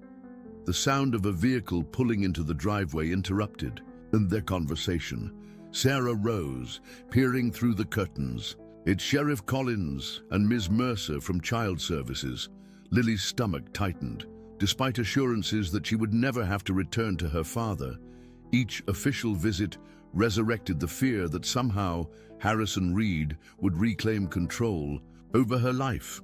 The sound of a vehicle pulling into the driveway interrupted their conversation. Sarah rose, peering through the curtains. "It's Sheriff Collins and Ms. Mercer from Child Services." Lily's stomach tightened. Despite assurances that she would never have to return to her father, each official visit resurrected the fear that somehow Harrison Reed would reclaim control over her life.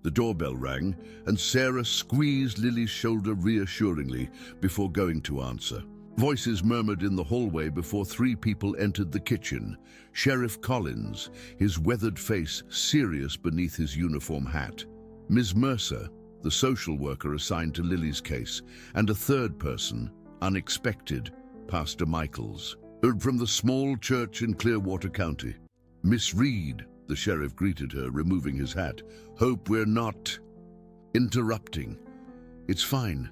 The doorbell rang, and Sarah squeezed Lily's shoulder reassuringly before going to answer. Voices murmured in the hallway before 3 people entered the kitchen. Sheriff Collins, his weathered face serious beneath his uniform hat. Ms. Mercer, the social worker assigned to Lily's case, and a third person, unexpected, Pastor Michaels, from the small church in Clearwater County. Miss Reed, the sheriff greeted her, removing his hat. Hope we're not interrupting. It's fine,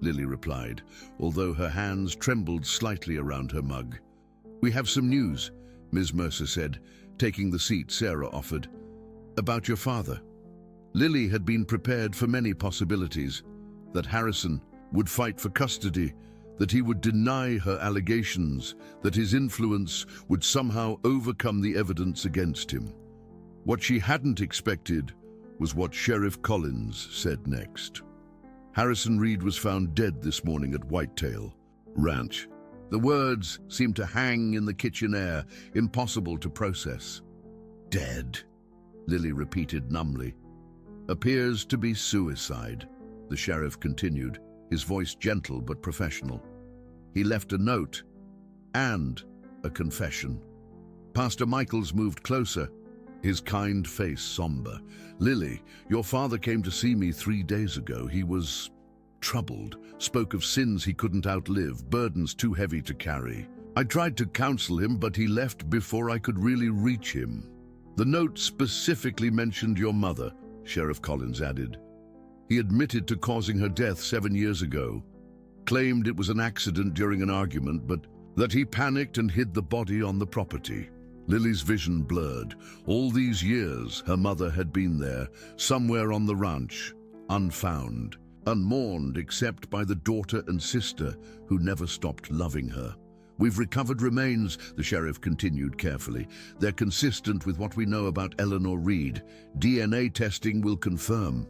Lily replied, although her hands trembled slightly around her mug. We have some news, Ms. Mercer said, taking the seat Sarah offered. About your father. Lily had been prepared for many possibilities, that Harrison would fight for custody, that he would deny her allegations, that his influence would somehow overcome the evidence against him. What she hadn't expected was what Sheriff Collins said next. Harrison Reed was found dead this morning at Whitetail Ranch. The words seemed to hang in the kitchen air, impossible to process. Dead, Lily repeated numbly. Appears to be suicide, the sheriff continued, his voice gentle but professional. He left a note and a confession. Pastor Michaels moved closer, his kind face somber. Lily, your father came to see me 3 days ago. He was troubled, spoke of sins he couldn't outlive, burdens too heavy to carry. I tried to counsel him, but he left before I could really reach him. The note specifically mentioned your mother, Sheriff Collins added. He admitted to causing her death 7 years ago, claimed it was an accident during an argument, but that he panicked and hid the body on the property. Lily's vision blurred. All these years, her mother had been there, somewhere on the ranch, unfound, unmourned except by the daughter and sister who never stopped loving her. We've recovered remains, the sheriff continued carefully. They're consistent with what we know about Eleanor Reed. DNA testing will confirm.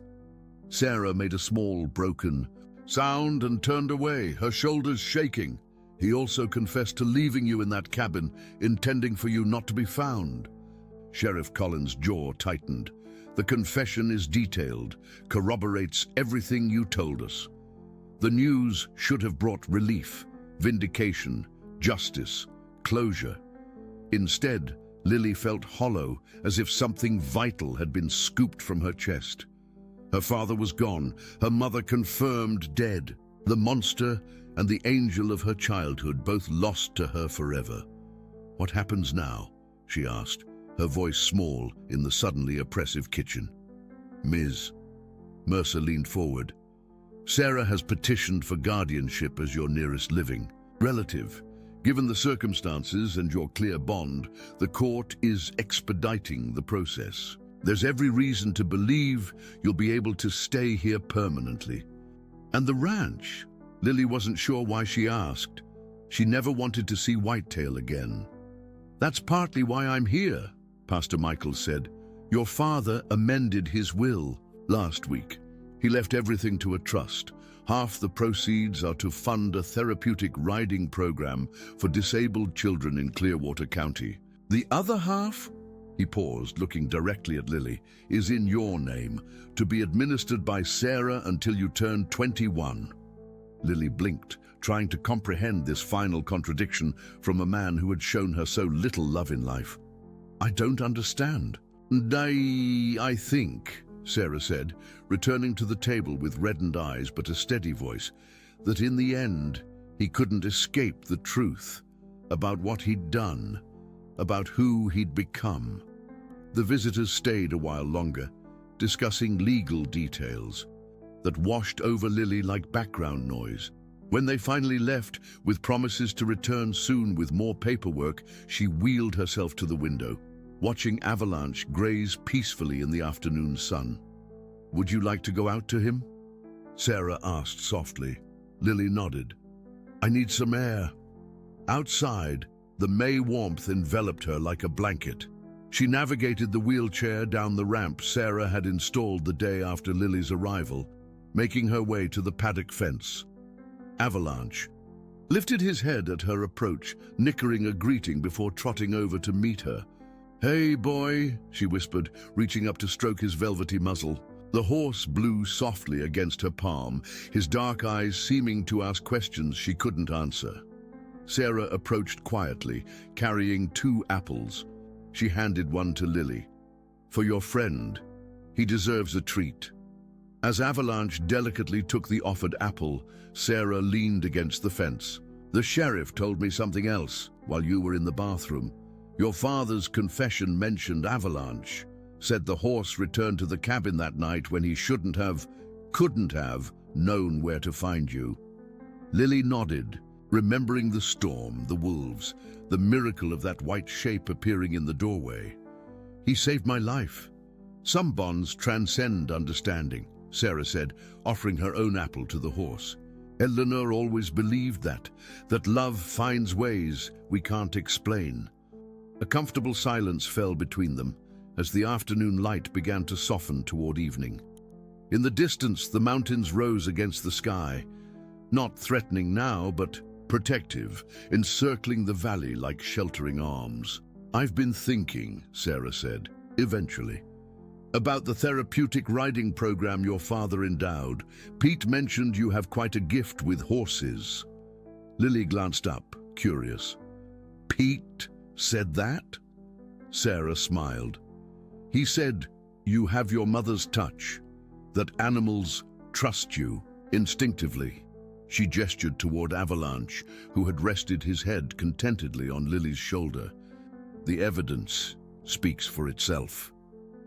Sarah made a small, broken sound and turned away, her shoulders shaking. He also confessed to leaving you in that cabin, intending for you not to be found. Sheriff Collins' jaw tightened. The confession is detailed, corroborates everything you told us. The news should have brought relief, vindication, justice, closure. Instead, Lily felt hollow, as if something vital had been scooped from her chest. Her father was gone, her mother confirmed dead. The monster and the angel of her childhood both lost to her forever. What happens now? She asked, her voice small in the suddenly oppressive kitchen. Ms. Mercer leaned forward. Sarah has petitioned for guardianship as your nearest living relative. Given the circumstances and your clear bond, the court is expediting the process. There's every reason to believe you'll be able to stay here permanently. And the ranch? Lily wasn't sure why she asked. She never wanted to see Whitetail again. That's partly why I'm here, Pastor Michaels said. Your father amended his will last week. He left everything to a trust. Half the proceeds are to fund a therapeutic riding program for disabled children in Clearwater County. The other half, he paused, looking directly at Lily, is in your name, to be administered by Sarah until you turn 21. Lily blinked, trying to comprehend this final contradiction from a man who had shown her so little love in life. I don't understand. I think, Sarah said, returning to the table with reddened eyes but a steady voice, that in the end he couldn't escape the truth about what he'd done, about who he'd become. The visitors stayed a while longer, discussing legal details that washed over Lily like background noise. When they finally left, with promises to return soon with more paperwork, she wheeled herself to the window, watching Avalanche graze peacefully in the afternoon sun. Would you like to go out to him? Sarah asked softly. Lily nodded. I need some air. Outside, the May warmth enveloped her like a blanket. She navigated the wheelchair down the ramp Sarah had installed the day after Lily's arrival, making her way to the paddock fence. Avalanche lifted his head at her approach, nickering a greeting before trotting over to meet her. "Hey, boy," she whispered, reaching up to stroke his velvety muzzle. The horse blew softly against her palm, his dark eyes seeming to ask questions she couldn't answer. Sarah approached quietly, carrying 2 apples. She handed one to Lily. "For your friend. He deserves a treat." As Avalanche delicately took the offered apple, Sarah leaned against the fence. "The sheriff told me something else while you were in the bathroom. Your father's confession mentioned Avalanche. Said the horse returned to the cabin that night when he couldn't have known where to find you." Lily nodded, remembering the storm, the wolves, the miracle of that white shape appearing in the doorway. "He saved my life." "Some bonds transcend understanding," Sarah said, offering her own apple to the horse. "Eleanor always believed that love finds ways we can't explain." A comfortable silence fell between them as the afternoon light began to soften toward evening. In the distance, the mountains rose against the sky, not threatening now, but protective, encircling the valley like sheltering arms. "I've been thinking," Sarah said, eventually, "about the therapeutic riding program your father endowed. Pete mentioned you have quite a gift with horses." Lily glanced up, curious. "Pete said that?" Sarah smiled. "He said you have your mother's touch, that animals trust you instinctively." She gestured toward Avalanche, who had rested his head contentedly on Lily's shoulder. "The evidence speaks for itself."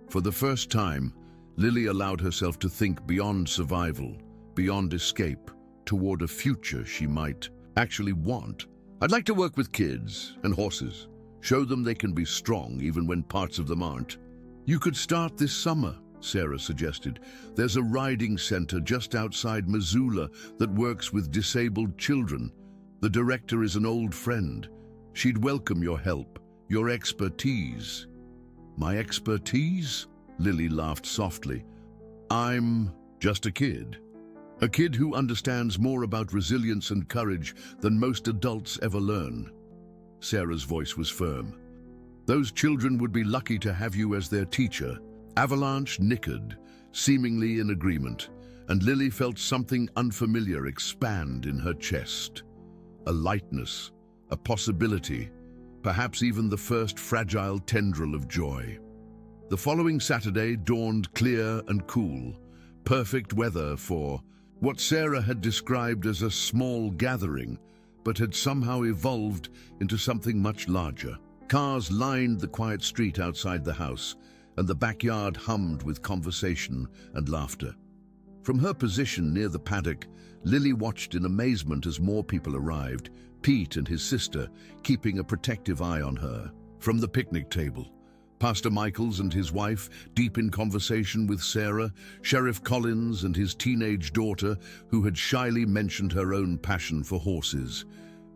For the first time, Lily allowed herself to think beyond survival, beyond escape, toward a future she might actually want. "I'd like to work with kids and horses, show them they can be strong even when parts of them aren't." "You could start this summer," Sarah suggested. "There's a riding center just outside Missoula that works with disabled children. The director is an old friend. She'd welcome your help, your expertise." "My expertise?" Lily laughed softly. "I'm just a kid. A kid who understands more about resilience and courage than most adults ever learn." Sarah's voice was firm. "Those children would be lucky to have you as their teacher." Avalanche nickered, seemingly in agreement, and Lily felt something unfamiliar expand in her chest. A lightness, a possibility, perhaps even the first fragile tendril of joy. The following Saturday dawned clear and cool, perfect weather for what Sarah had described as a small gathering, but had somehow evolved into something much larger. Cars lined the quiet street outside the house, and the backyard hummed with conversation and laughter. From her position near the paddock, Lily watched in amazement as more people arrived, Pete and his sister keeping a protective eye on her. From the picnic table, Pastor Michaels and his wife deep in conversation with Sarah, Sheriff Collins and his teenage daughter who had shyly mentioned her own passion for horses,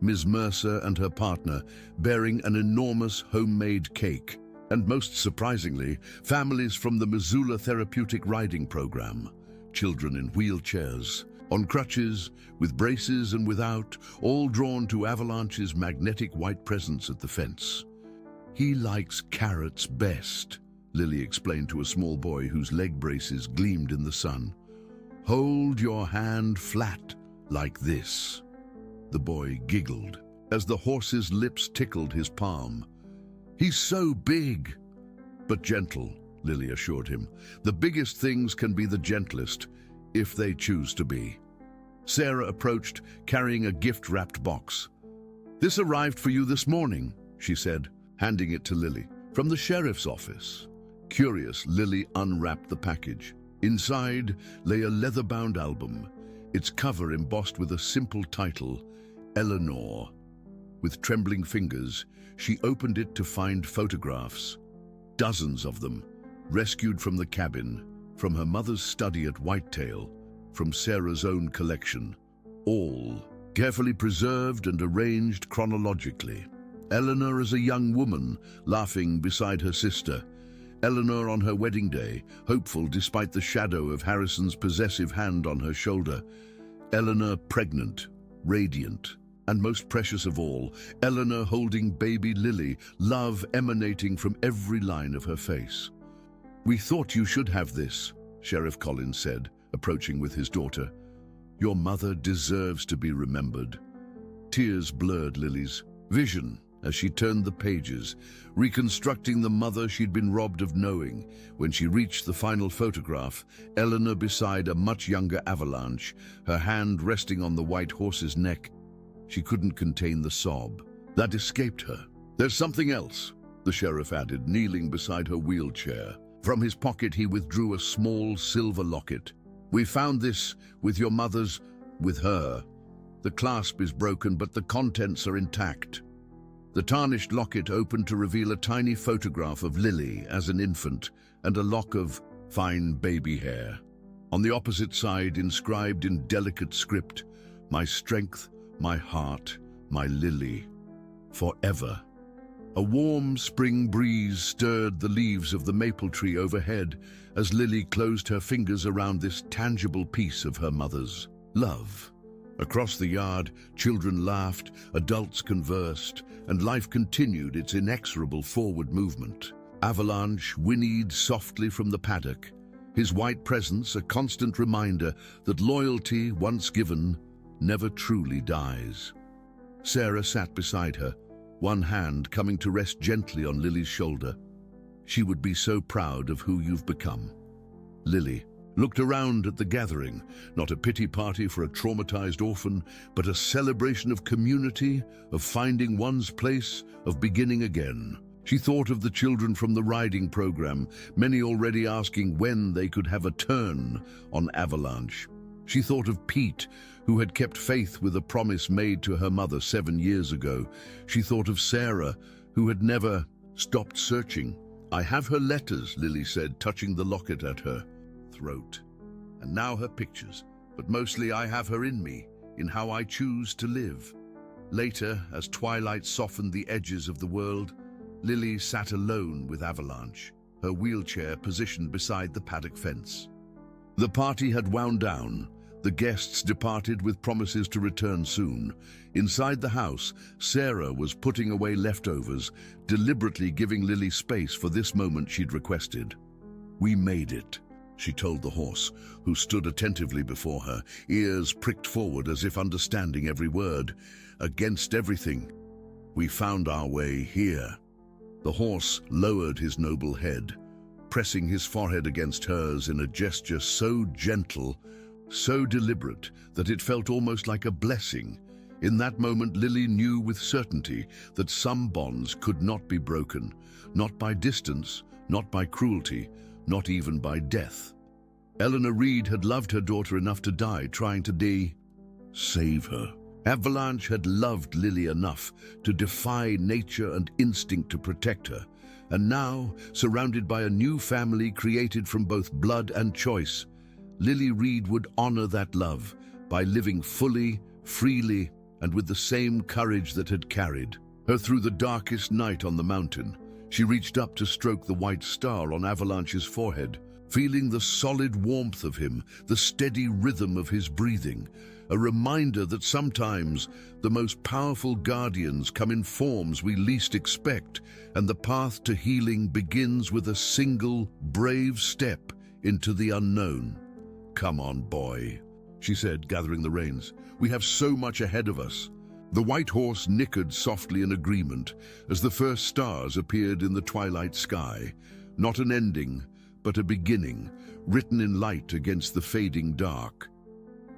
Ms. Mercer and her partner bearing an enormous homemade cake, and most surprisingly, families from the Missoula Therapeutic Riding Program, children in wheelchairs, on crutches, with braces and without, all drawn to Avalanche's magnetic white presence at the fence. "He likes carrots best," Lily explained to a small boy whose leg braces gleamed in the sun. "Hold your hand flat like this." The boy giggled as the horse's lips tickled his palm. "He's so big." "But gentle," Lily assured him. "The biggest things can be the gentlest, if they choose to be." Sarah approached, carrying a gift-wrapped box. "This arrived for you this morning," she said, handing it to Lily. "From the sheriff's office." Curious, Lily unwrapped the package. Inside lay a leather-bound album, its cover embossed with a simple title, Eleanor. With trembling fingers, she opened it to find photographs. Dozens of them, rescued from the cabin, from her mother's study at Whitetail, from Sarah's own collection, all carefully preserved and arranged chronologically. Eleanor as a young woman, laughing beside her sister. Eleanor on her wedding day, hopeful despite the shadow of Harrison's possessive hand on her shoulder. Eleanor pregnant, radiant, and most precious of all, Eleanor holding baby Lily, love emanating from every line of her face. "We thought you should have this," Sheriff Collins said, approaching with his daughter. "Your mother deserves to be remembered." Tears blurred Lily's vision as she turned the pages, reconstructing the mother she'd been robbed of knowing. When she reached the final photograph, Eleanor beside a much younger Avalanche, her hand resting on the white horse's neck, she couldn't contain the sob that escaped her. "There's something else," the sheriff added, kneeling beside her wheelchair. From his pocket he withdrew a small silver locket. "We found this with your mother's, with her. The clasp is broken, but the contents are intact." The tarnished locket opened to reveal a tiny photograph of Lily as an infant and a lock of fine baby hair. On the opposite side, inscribed in delicate script, "My strength, my heart, my Lily, forever." A warm spring breeze stirred the leaves of the maple tree overhead as Lily closed her fingers around this tangible piece of her mother's love. Across the yard, children laughed, adults conversed, and life continued its inexorable forward movement. Avalanche whinnied softly from the paddock, his white presence a constant reminder that loyalty, once given, never truly dies. Sarah sat beside her, one hand coming to rest gently on Lily's shoulder. "She would be so proud of who you've become." Lily looked around at the gathering, not a pity party for a traumatized orphan, but a celebration of community, of finding one's place, of beginning again. She thought of the children from the riding program, many already asking when they could have a turn on Avalanche. She thought of Pete, who had kept faith with a promise made to her mother 7 years ago. She thought of Sarah, who had never stopped searching. "I have her letters," Lily said, touching the locket at her throat. "And now her pictures, but mostly I have her in me, in how I choose to live." Later, as twilight softened the edges of the world, Lily sat alone with Avalanche, her wheelchair positioned beside the paddock fence. The party had wound down. The guests departed with promises to return soon. Inside the house, Sarah was putting away leftovers, deliberately giving Lily space for this moment she'd requested. "We made it," she told the horse, who stood attentively before her, ears pricked forward as if understanding every word. "Against everything, we found our way here." The horse lowered his noble head, pressing his forehead against hers in a gesture so gentle, so deliberate, that it felt almost like a blessing. In that moment, Lily knew with certainty that some bonds could not be broken, not by distance, not by cruelty, not even by death. Eleanor Reed had loved her daughter enough to die trying to save her. Avalanche had loved Lily enough to defy nature and instinct to protect her. And now, surrounded by a new family created from both blood and choice, Lily Reed would honor that love by living fully, freely, and with the same courage that had carried her through the darkest night on the mountain. She reached up to stroke the white star on Avalanche's forehead, feeling the solid warmth of him, the steady rhythm of his breathing, a reminder that sometimes the most powerful guardians come in forms we least expect, and the path to healing begins with a single, brave step into the unknown. "Come on, boy," she said, gathering the reins. "We have so much ahead of us." The white horse nickered softly in agreement as the first stars appeared in the twilight sky. Not an ending, but a beginning, written in light against the fading dark.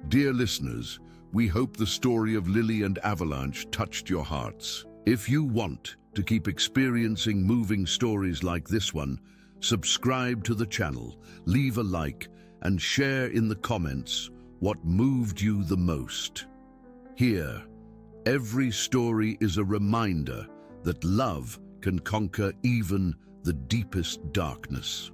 Dear listeners, we hope the story of Lily and Avalanche touched your hearts. If you want to keep experiencing moving stories like this one, subscribe to the channel, leave a like, and share in the comments what moved you the most. Here, every story is a reminder that love can conquer even the deepest darkness.